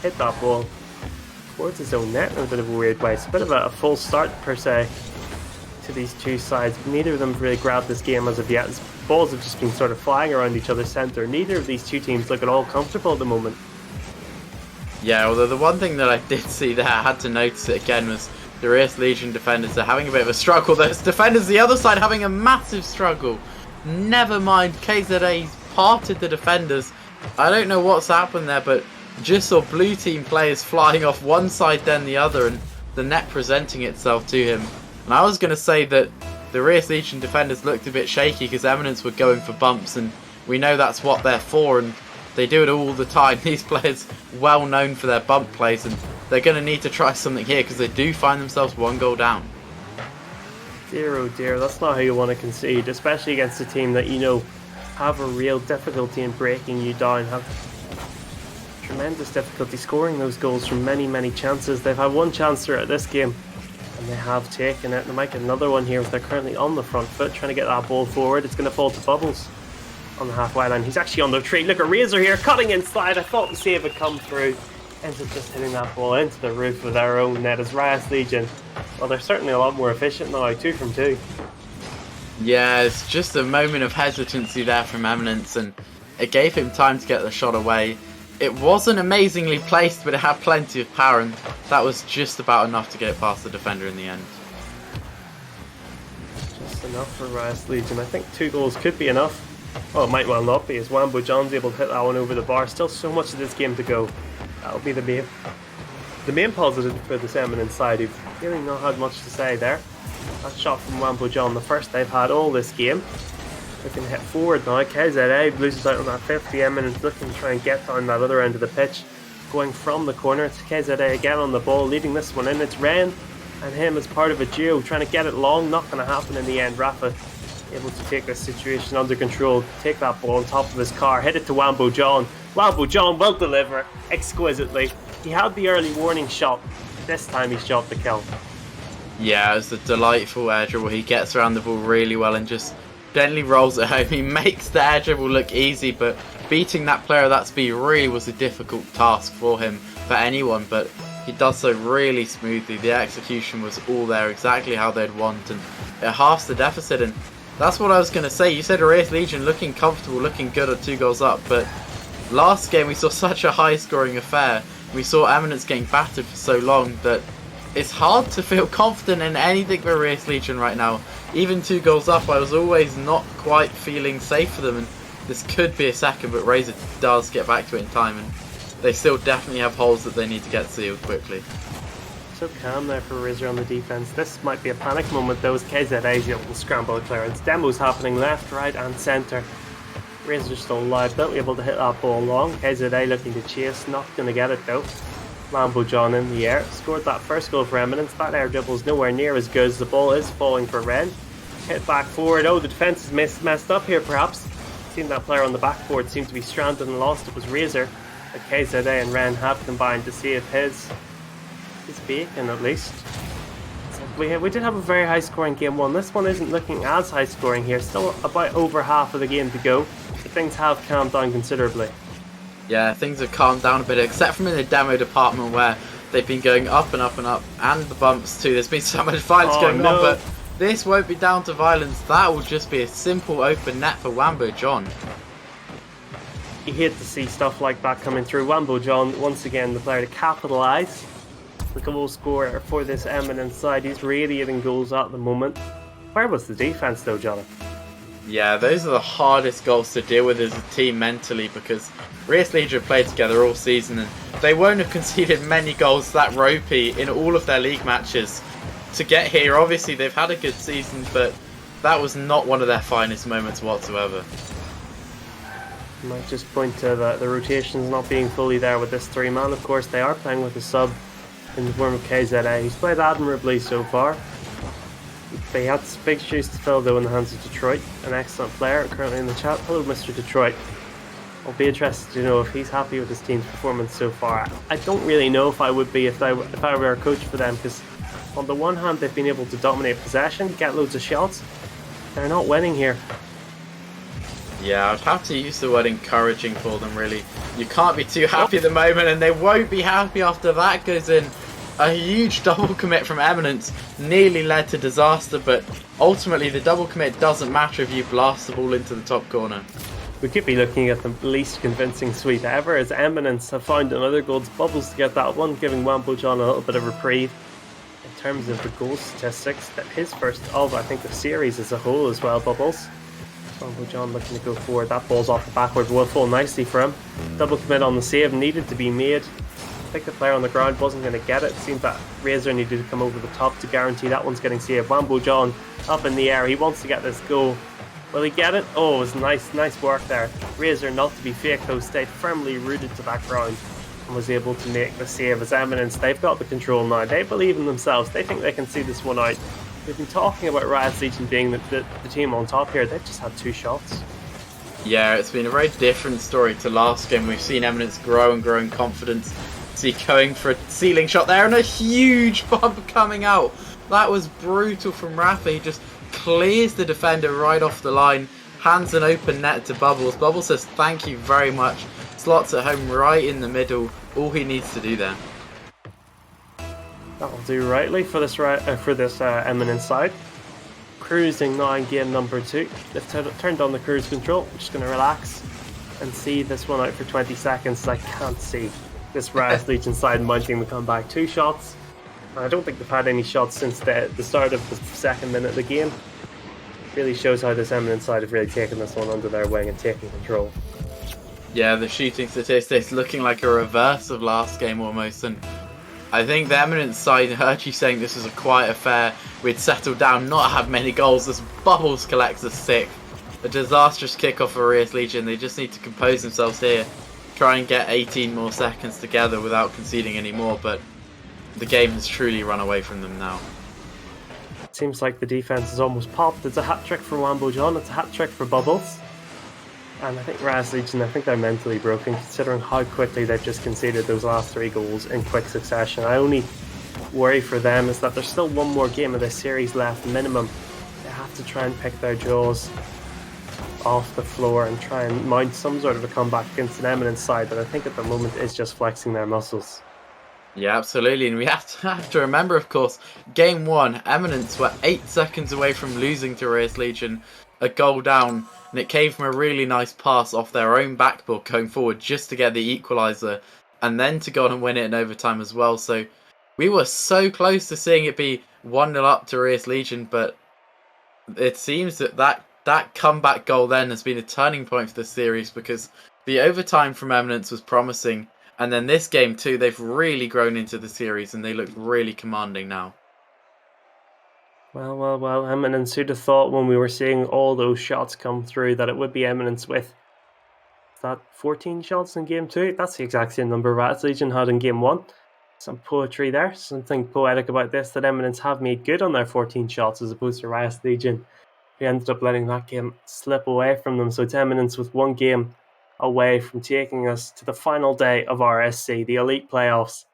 hit that ball towards his own net in a bit of a weird way. It's a bit of a full start, per se, to these two sides. Neither of them have really grabbed this game as of yet. As balls have just been sort of flying around each other's centre. Neither of these two teams look at all comfortable at the moment. Yeah, although the one thing that I did see there, I had to notice it again, was the RS Legion defenders are having a bit of a struggle. Those defenders the other side having a massive struggle. Never mind, KZA's parted the defenders. I don't know what's happened there, but just saw blue team players flying off one side then the other, and the net presenting itself to him. And I was going to say that the RS Legion defenders looked a bit shaky because Eminence were going for bumps, and we know that's what they're for, and they do it all the time. These players well known for their bump plays, and they're going to need to try something here because they do find themselves 1 goal down. Dear oh dear, that's not how you want to concede, especially against a team that you know have a real difficulty in breaking you down, have tremendous difficulty scoring those goals from many chances. They've had one chance throughout this game, and they have taken it. They might get another one here if they're currently on the front foot, trying to get that ball forward. It's going to fall to Bubbles on the halfway line. He's actually on the tree. Look at Razor here, cutting inside. I thought the save had come through. Ends up just hitting that ball into the roof of their own net as RS Legion. Well, they're certainly a lot more efficient now, 2 from 2. Yeah, it's just a moment of hesitancy there from Eminence, and it gave him time to get the shot away. It wasn't amazingly placed, but it had plenty of power, and that was just about enough to get it past the defender in the end. Just enough for RS Legion. I think 2 goals could be enough. Well, it might well not be, as Wambo John's able to hit that one over the bar. Still so much of this game to go. That'll be the main positive for this Eminence side, who've really not had much to say there. That shot from Wambo John, the first they've had all this game. They can hit forward now. KZA loses out on that 50. Eminence looking to try and get down that other end of the pitch. Going from the corner, it's KZA again on the ball, leading this one in. It's Ren and him as part of a duo, trying to get it long. Not going to happen in the end. Rafa able to take this situation under control, take that ball on top of his car, hit it to Wambo John. Wambo John will deliver exquisitely. He had the early warning shot. This time he shot the kill. Yeah, it's a delightful air dribble. He gets around the ball really well and just gently rolls it home. He makes the air dribble look easy, but beating that player at that speed really was a difficult task for him, for anyone, but he does so really smoothly. The execution was all there, exactly how they'd want, and it halves the deficit. And that's what I was going to say. You said RS Legion looking comfortable, looking good at 2 goals up, but last game we saw such a high scoring affair. We saw Eminence getting battered for so long that it's hard to feel confident in anything for RS Legion right now. Even 2 goals up, I was always not quite feeling safe for them, and this could be a second, but Razor does get back to it in time, and they still definitely have holes that they need to get sealed quickly. So calm there for Razor on the defense. This might be a panic moment though, as KZA is able to scramble clearance. Demos happening left, right and centre. Razor still alive, not able to hit that ball long. KZA looking to chase, not going to get it though. Wambo John in the air, scored that first goal for Eminence. That air dribble is nowhere near as good as the ball is falling for Ren. Hit back forward. Oh, the defence is messed up here perhaps. Seen that player on the backboard seemed to be stranded and lost. It was Razor. But KZA and Ren have combined to save his bacon at least. So we did have a very high scoring game 1. This one isn't looking as high scoring here. Still about over half of the game to go. But things have calmed down considerably. Yeah, things have calmed down a bit, except from in the demo department where they've been going up and up and up, and the bumps too. There's been so much violence Oh, going no. on, but this won't be down to violence. That will just be a simple open net for Wambo John. You hate to see stuff like that coming through. Wambo John, once again, the player to capitalise. The goal scorer for this Eminence side. He's radiating goals at the moment. Where was the defence though, Johnny? Yeah, those are the hardest goals to deal with as a team mentally, because RSC Legion have played together all season and they won't have conceded many goals that ropey in all of their league matches to get here. Obviously they've had a good season, but that was not one of their finest moments whatsoever. Might just point to the rotations not being fully there with this 3-man. Of course, they are playing with a sub in the form of KZA. He's played admirably so far. They had big shoes to fill though in the hands of Detroit, an excellent player currently in the chat. Hello, Mr. Detroit. I'll be interested to know if he's happy with his team's performance so far. I don't really know if I would be if I were a coach for them, because on the one hand they've been able to dominate possession, get loads of shots. They're not winning here. Yeah, I'd have to use the word encouraging for them, really. You can't be too happy at the moment, and they won't be happy after that goes in. A huge double commit from Eminence nearly led to disaster, but ultimately the double commit doesn't matter if you blast the ball into the top corner. We could be looking at the least convincing sweep ever, as Eminence have found another goals. Bubbles to get that one, giving Wambo John a little bit of reprieve. In terms of the goal statistics, that his first of, I think, the series as a whole as well, Bubbles. Wambo John looking to go forward. That ball's off the backward, will fall nicely for him. Double commit on the save needed to be made. I think the player on the ground wasn't going to get it. It seemed that Razor needed to come over the top to guarantee that one's getting saved. Wambo John up in the air. He wants to get this goal. Will he get it? Oh, it was nice work there. Razor, not to be fake though, stayed firmly rooted to that ground and was able to make the save as Eminence. They've got the control now. They believe in themselves. They think they can see this one out. We've been talking about RSC Legion being the team on top here. They've just had 2 shots. Yeah, it's been a very different story to last game. We've seen Eminence grow and grow in confidence. See, going for a ceiling shot there and a huge bump coming out. That was brutal from Rafa. He just clears the defender right off the line, hands an open net to Bubbles. Bubbles says thank you very much. Slots at home right in the middle. All he needs to do there. That'll do rightly for this Eminence side. Cruising now in game number 2. They've turned on the cruise control. I'm just going to relax and see this one out for 20 seconds. I can't see this RSC Legion side mounting the comeback. 2 shots. I don't think they've had any shots since the start of the 2nd minute of the game. Really shows how this Eminence side have really taken this one under their wing and taken control. Yeah, the shooting statistics looking like a reverse of last game almost, and I think the Eminence side heard you saying this was a quiet affair. We'd settled down, not have many goals. This Bubbles collects a 6. A disastrous kickoff for RSC Legion. They just need to compose themselves here. Try and get 18 more seconds together without conceding any more, but the game has truly run away from them now. It seems like the defense has almost popped. It's a hat-trick for Wambo John, it's a hat-trick for Bubbles. And I think RSC Legion, I think they're mentally broken considering how quickly they've just conceded those last 3 goals in quick succession. I only worry for them is that there's still one more game of this series left minimum. They have to try and pick their jaws off the floor and try and mount some sort of a comeback against an Eminence side that I think at the moment is just flexing their muscles. Yeah, absolutely, and we have to remember, of course, game 1, Eminence were 8 seconds away from losing to RSC Legion, a goal down, and it came from a really nice pass off their own backboard going forward just to get the equaliser, and then to go on and win it in overtime as well. So we were so close to seeing it be 1-0 up to RSC Legion, but it seems that comeback goal then has been a turning point for the series, because the overtime from Eminence was promising, and then this game too, they've really grown into the series and they look really commanding now. Well, Eminence, who'd have thought when we were seeing all those shots come through that it would be Eminence with that 14 shots in game 2? That's the exact same number RSC Legion had in game 1. Some poetry there, something poetic about this, that Eminence have made good on their 14 shots as opposed to RSC Legion, who ended up letting that game slip away from them. So it's Eminence with 1 game away from taking us to the final day of RSC, the Elite Playoffs.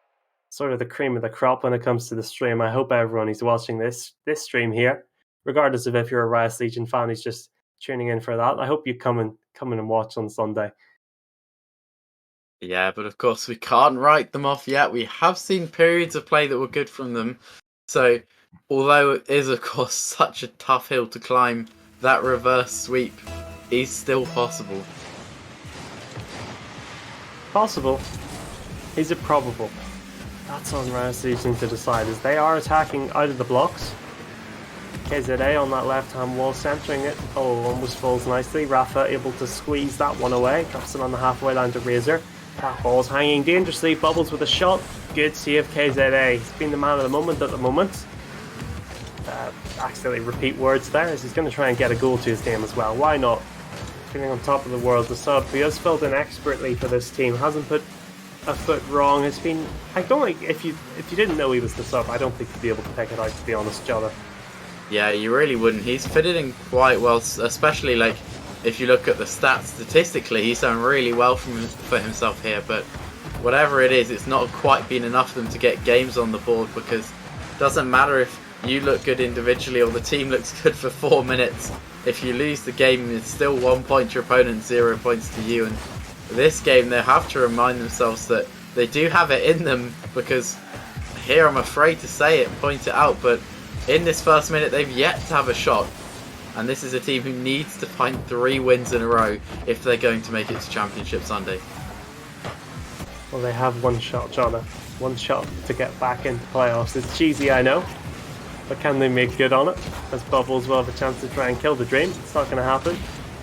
Sort of the cream of the crop when it comes to the stream. I hope everyone who's watching this stream here, regardless of if you're a RSC Legion fan who's just tuning in for that, I hope you come in and watch on Sunday. Yeah, but of course we can't write them off yet. We have seen periods of play that were good from them. So, although it is of course such a tough hill to climb, that reverse sweep is still possible. Possible. Is it probable? That's on RSC to decide, as they are attacking out of the blocks. KZA on that left-hand wall, centering it. Oh, almost falls nicely. Rafa able to squeeze that one away. Drops it on the halfway line to Razor. That ball's hanging dangerously. Bubbles with a shot. Good save, KZA. He's been the man of the moment at the moment. Accidentally repeat words there, as he's going to try and get a goal to his team as well. Why not? Feeling on top of the world, the sub, he has filled in expertly for this team. Hasn't put a foot wrong. Has been. I don't think if you didn't know he was the sub, I don't think you'd be able to pick it out. To be honest, Jonah. Yeah, you really wouldn't. He's fitted in quite well, especially like if you look at the stats statistically, he's done really well for himself here. But whatever it is, it's not quite been enough for them to get games on the board, because it doesn't matter if you look good individually or the team looks good for 4 minutes. If you lose the game, it's still 1 point to your opponent, 0 points to you. And this game, they have to remind themselves that they do have it in them, because here I'm afraid to say it, point it out, but in this first minute they've yet to have a shot, and this is a team who needs to find 3 wins in a row if they're going to make it to Championship Sunday. Well, they have one shot, Jonah. One shot to get back into playoffs. It's cheesy, I know, but can they make good on it? As Bubbles will have a chance to try and kill the dream. It's not going to happen.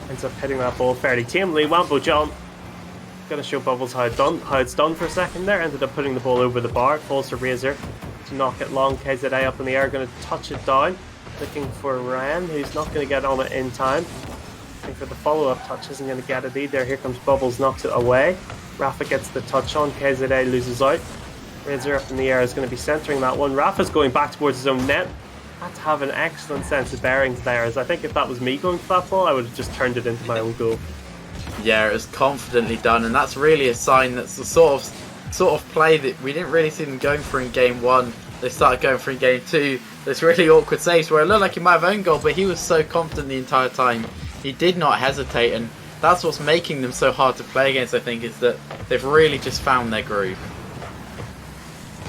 Ends up hitting that ball fairly tamely. Wambo John going to show Bubbles how it's done for a second there. Ended up putting the ball over the bar. Falls to Razor to knock it long. KZA up in the air, going to touch it down. Looking for Ryan, who's not going to get on it in time. Looking for the follow-up touch, isn't going to get it either. Here comes Bubbles, knocks it away. Rafa gets the touch on, KZA loses out. Razor up in the air is going to be centering that one. Rafa's going back towards his own net. Had to have an excellent sense of bearings there, as I think if that was me going for that ball, I would have just turned it into my own goal. Yeah, it was confidently done, and that's really a sign that's the sort of play that we didn't really see them going for in game 1. They started going for in game 2. There's really awkward saves where it looked like he might have owned goal, but he was so confident the entire time. He did not hesitate, and that's what's making them so hard to play against, I think, is that they've really just found their groove.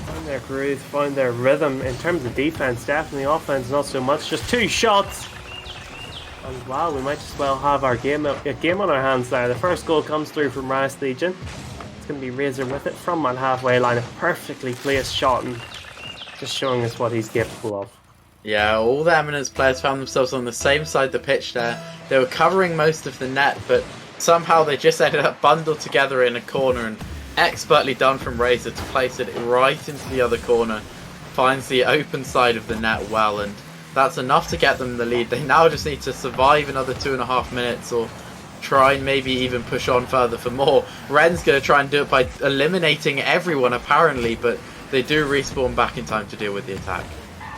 Found their groove, found their rhythm. In terms of defense, definitely. Offense, not so much. Just 2 shots. And wow, we might just well have a game on our hands there. The first goal comes through from Rice Legion. It's going to be Razor with it from that halfway line. A perfectly placed shot, and just showing us what he's capable of. Yeah, all the Eminence players found themselves on the same side of the pitch there. They were covering most of the net, but somehow they just ended up bundled together in a corner, and expertly done from Razor to place it right into the other corner. Finds the open side of the net well, and that's enough to get them the lead. They now just need to survive another 2.5 minutes, or try and maybe even push on further for more. Ren's going to try and do it by eliminating everyone apparently, but they do respawn back in time to deal with the attack.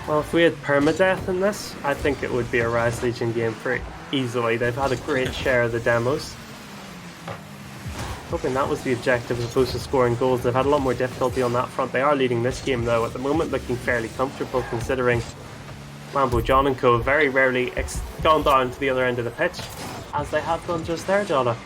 Well, if we had permadeath in this, I think it would be a Rice Legion game pretty easily. They've had a great share of the demos. Hoping that was the objective as opposed to scoring goals. They've had a lot more difficulty on that front. They are leading this game though at the moment, looking fairly comfortable considering Wambo John and co very rarely gone down to the other end of the pitch, as they have done just there, Jonah.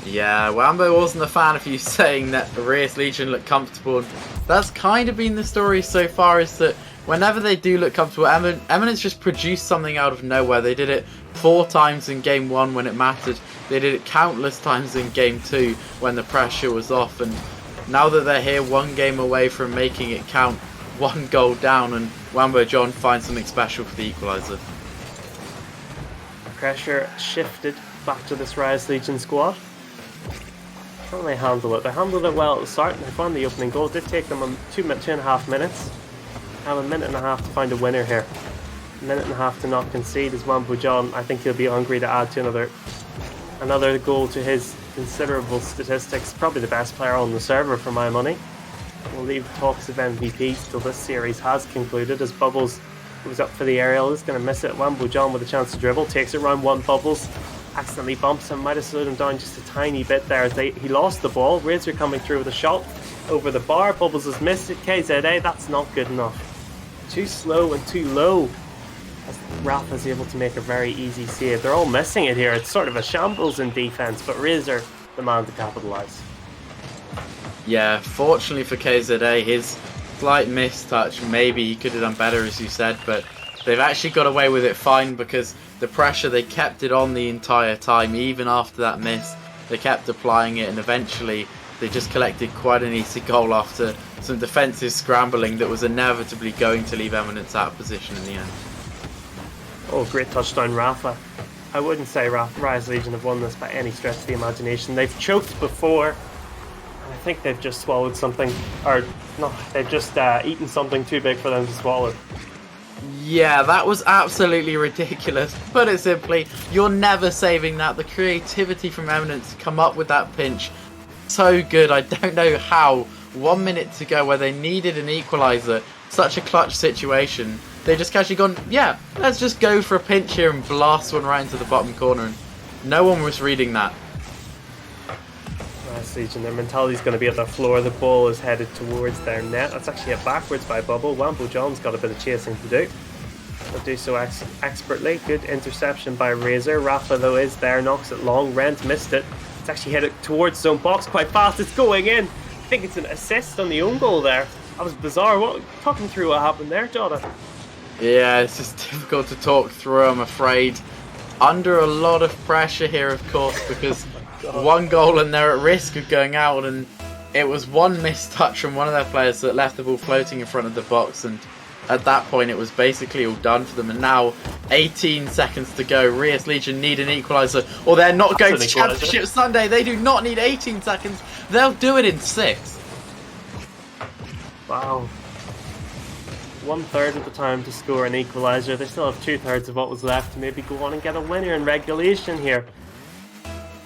Yeah, Wambo wasn't a fan of you saying that the Rice Legion looked comfortable. That's kind of been the story so far, is that whenever they do look comfortable, Eminence just produced something out of nowhere. They did it 4 times in game 1 when it mattered. They did it countless times in game 2 when the pressure was off. And now that they're here 1 game away from making it count, 1 goal down, and Wambo John finds something special for the equaliser. Pressure shifted back to this Rice Legion squad. How do they handle it? They handled it well at the start, and they found the opening goal. It did take them 2.5 minutes. Have a minute and a half to find a winner here. A minute and a half to not concede as Wambo John. I think he'll be hungry to add to another goal to his considerable statistics. Probably the best player on the server for my money. We'll leave talks of MVPs till this series has concluded, as Bubbles goes up for the aerial. Is going to miss it. Wambo John with a chance to dribble. Takes it round 1. Bubbles accidentally bumps him. Might have slowed him down just a tiny bit there as he lost the ball. Razor coming through with a shot over the bar. Bubbles has missed it. KZA, that's not good enough. Too slow and too low, as Rafa's able to make a very easy save. They're all missing it here. It's sort of a shambles in defense, but Razor the man to capitalise. Yeah, fortunately for KZA, his slight mistouch, maybe he could have done better, as you said, but they've actually got away with it fine because the pressure, they kept it on the entire time, even after that miss. They kept applying it, and eventually they just collected quite an easy goal after some defensive scrambling that was inevitably going to leave Eminence out of position in the end. Oh, great touchdown, Rafa. I wouldn't say Rise Legion have won this by any stretch of the imagination. They've choked before, and I think they've just swallowed something, or no, they've just eaten something too big for them to swallow. Yeah, that was absolutely ridiculous. Put it simply, you're never saving that. The creativity from Eminence to come up with that pinch, so good. I don't know how, 1 minute to go where they needed an equaliser, such a clutch situation, they just casually gone, yeah, let's just go for a pinch here and blast one right into the bottom corner. And no one was reading that. Rise Legion, their mentality is going to be at the floor. The ball is headed towards their net. That's actually hit backwards by Bubble. Wambo John's got a bit of chasing to do. They'll do so expertly. Good interception by Razor. Rafa, though, is there, knocks it long. Rent missed it. It's actually headed towards zone box quite fast. It's going in. I think it's an assist on the own goal there. That was bizarre. Talk me through what happened there, Jota. Yeah, it's just difficult to talk through, I'm afraid. Under a lot of pressure here, of course, because one goal and they're at risk of going out, and it was one missed touch from one of their players that left the ball floating in front of the box, and at that point it was basically all done for them. And now 18 seconds to go. RSC Legion need an equaliser, or they're not going to Championship Sunday. They do not need 18 seconds. They'll do it in 6. Wow. 1/3 of the time to score an equaliser. They still have 2/3 of what was left to maybe go on and get a winner in regulation here.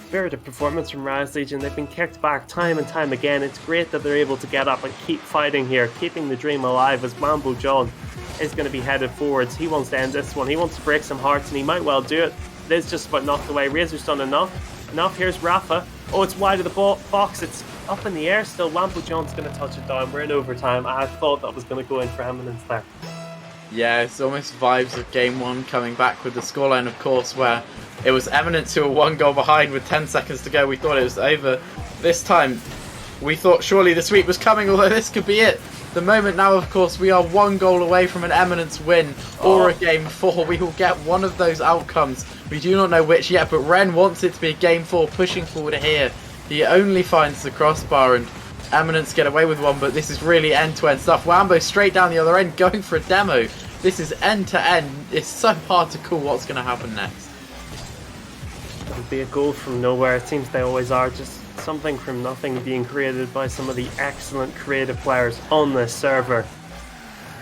Spirited performance from Rise Legion. They've been kicked back time and time again. It's great that they're able to get up and keep fighting here, keeping the dream alive, as Wambo John is going to be headed forwards. He wants to end this one. He wants to break some hearts, and he might well do it. It is just about knocked away. Razor's done enough. Here's Rafa. Oh, it's wide of the box. It's up in the air still. Wambo John's going to touch it down. We're in overtime. I thought that was going to go in for Eminence there. Yeah, it's almost vibes of game 1 coming back with the scoreline, of course, where it was Eminence who were 1 goal behind with 10 seconds to go. We thought it was over. This time, we thought surely the sweep was coming, although this could be it. The moment now, of course, we are 1 goal away from an Eminence win or a game 4. We will get one of those outcomes. We do not know which yet, but Ren wants it to be a game 4, pushing forward here. He only finds the crossbar, and Eminence get away with one, but this is really end-to-end stuff. Wambo straight down the other end, going for a demo. This is end-to-end. It's so hard to call what's going to happen next. It'll be a goal from nowhere. It seems they always are. Just something from nothing being created by some of the excellent creative players on this server.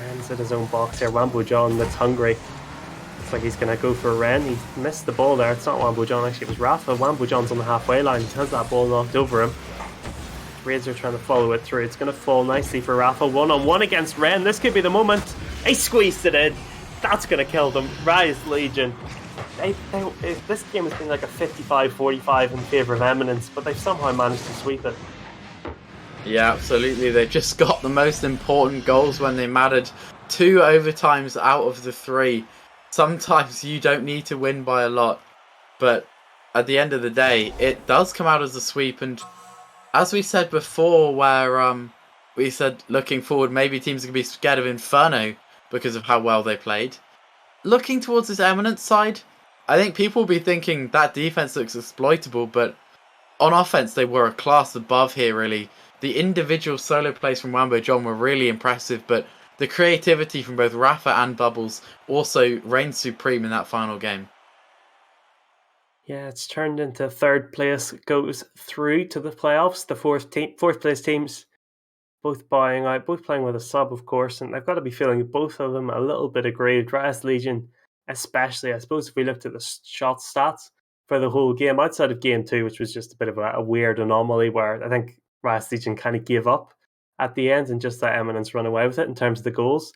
Ren's at his own box here. Wambo John that's hungry. Looks like he's going to go for a Ren. He missed the ball there. It's not Wambo John, actually. It was Rafa. Wambo John's on the halfway line. He has that ball knocked over him. Razor trying to follow it through. It's going to fall nicely for Rafa. 1-on-1 against Ren. This could be the moment. He squeezed it in. That's going to kill them. Rise Legion. This game has been like a 55-45 in favour of Eminence, but they've somehow managed to sweep it. Yeah, absolutely. They just got the most important goals when they mattered. 2 overtimes out of the 3. Sometimes you don't need to win by a lot, but at the end of the day, it does come out as a sweep. And as we said before, where we said looking forward, maybe teams are going to be scared of Inferno because of how well they played. Looking towards this Eminence side, I think people will be thinking that defense looks exploitable, but on offense they were a class above here, really. The individual solo plays from Wambo John were really impressive, but the creativity from both Rafa and Bubbles also reigned supreme in that final game. Yeah, it's turned into 3rd place goes through to the playoffs. The 4th place teams both buying out, both playing with a sub, of course, and I've got to be feeling both of them a little bit aggrieved. Rise Legion, especially, I suppose, if we looked at the shot stats for the whole game, outside of game 2, which was just a bit of a weird anomaly where I think Rise Legion kind of gave up at the end and just let Eminence run away with it in terms of the goals.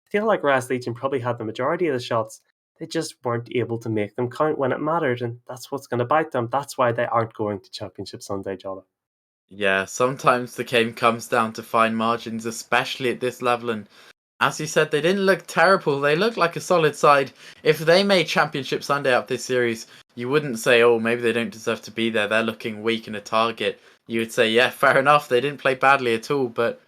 I feel like Rise Legion probably had the majority of the shots. They just weren't able to make them count when it mattered, and that's what's going to bite them. That's why they aren't going to Championship Sunday, Jota. Yeah, sometimes the game comes down to fine margins, especially at this level, and as you said, they didn't look terrible. They looked like a solid side. If they made Championship Sunday out this series, you wouldn't say, oh, maybe they don't deserve to be there. They're looking weak in a target. you would say, yeah, fair enough, they didn't play badly at all, but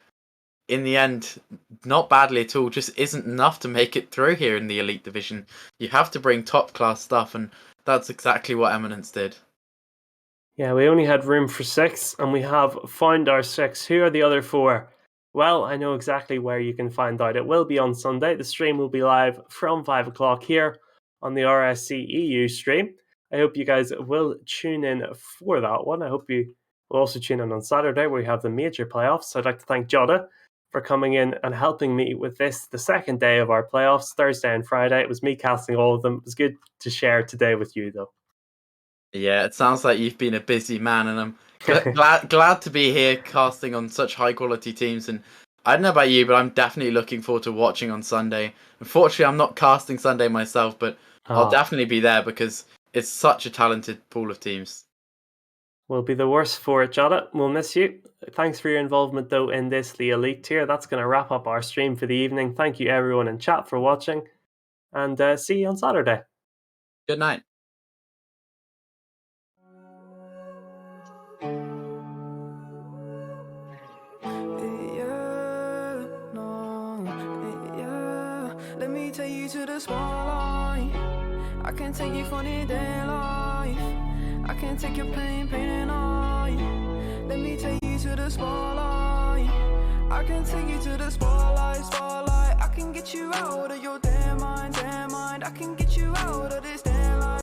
in the end, not badly at all, just isn't enough to make it through here in the Elite Division. You have to bring top class stuff, and that's exactly what Eminence did. Yeah, we only had room for 6, and we have found our 6. Who are the other 4? Well, I know exactly where you can find out. It will be on Sunday. The stream will be live from 5 o'clock here on the RSC EU stream. I hope you guys will tune in for that one. I hope you will also tune in on Saturday where we have the major playoffs. I'd like to thank Jota for coming in and helping me with this, the second day of our playoffs, Thursday and Friday. It was me casting all of them. It was good to share today with you, though. Yeah, it sounds like you've been a busy man, and I'm glad to be here casting on such high quality teams. And I don't know about you, but I'm definitely looking forward to watching on Sunday. Unfortunately, I'm not casting Sunday myself, but I'll definitely be there because it's such a talented pool of teams. We'll be the worst for it, Jota. We'll miss you. Thanks for your involvement, though, in this, the Elite tier. That's going to wrap up our stream for the evening. Thank you, everyone in chat, for watching, and see you on Saturday. Good night. Let me take you to the spotlight. I can take you for the day life. I can take your pain and all. Let me take you to the spotlight. I can take you to the spotlight. I can get you out of your damn mind. I can get you out of this damn life.